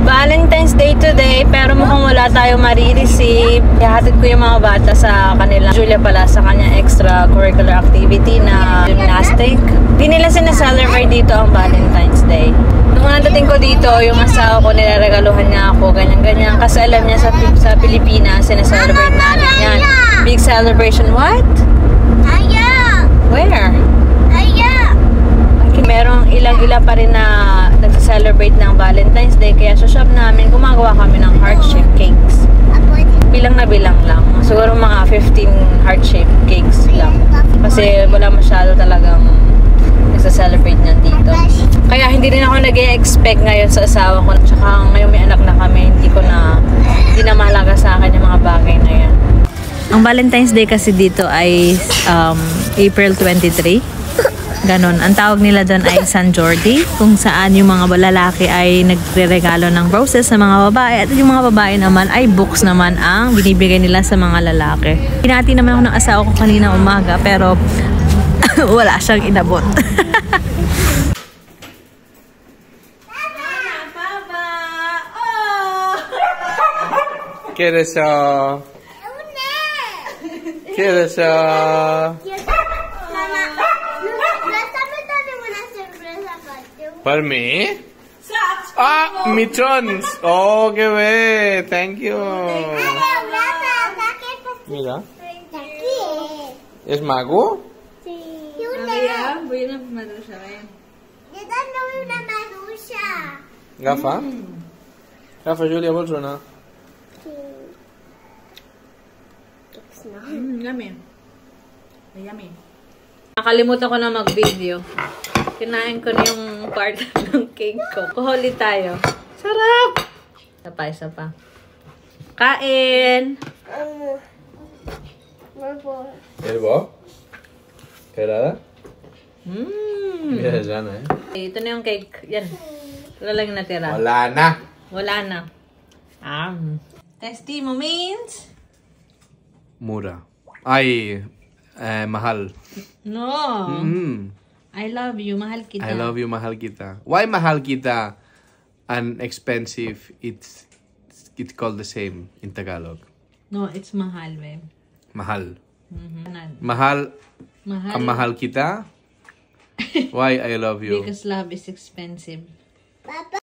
Valentine's Day today, pero mukhang wala tayong marireceive. Ihatid ko yung mga bata sa kanila. Julia pala sa kanya extracurricular activity na gymnastic. Di nila sinaselebrate dito ang Valentine's Day. Nung nadating ko dito, yung asawa ko, nilaregaluhan niya ako, ganyan-ganyan. Kasi alam niya sa Pilipinas, sinaselebrate natin yan. Big celebration, what? Where? Merong ilang-ila pa rin na nagsa-celebrate ng Valentine's Day. Kaya sa shop namin, gumagawa kami ng heart-shaped cakes. Bilang na bilang lang. Siguro mga 15 heart-shaped cakes lang. Kasi wala masyado talagang nagsa-celebrate niyan dito. Kaya hindi rin ako nag-e-expect ngayon sa asawa ko. Tsaka ngayon may anak na kami. Hindi na mahalaga sa akin yung mga bagay na yan. Ang Valentine's Day kasi dito ay April 23. Ganon. Ang tawag nila doon ay San Jordi, kung saan yung mga lalaki ay nagre-regalo ng roses sa mga babae at yung mga babae naman ay books naman ang binibigay nila sa mga lalaki. Pinati naman ako ng asawa ko kanina umaga pero wala siyang inabot. ¿Quieres ¿Quieres ¿Para mí? Ah, michons. Oh, qué bien. Thank you. Mira. ¿Es mago? Sí. Voy a madrusa, Yo también una marusa. Gafa? Gafa, Julia, vols una? Sí. Yummy. Yummy. Nakalimutan ko na mag-video. Kinain ko na yung part ng cake ko. Kuhuli tayo. Sarap! Isa pa. Kain! ¿Es bo? ¿Qué agrada? Mira, es gana, Ito na yung cake. Yan. Wala lang yung natira. Wala na. Wala na. Testy mo means? Mura. Ay, mahal. No. I love you. Mahal kita. I love you, mahal kita. Why mahal kita and expensive? It's called the same in Tagalog. No, it's mahal, babe. Mahal. Mahal. Mahal kita? Why I love you? Because love is expensive. Papa.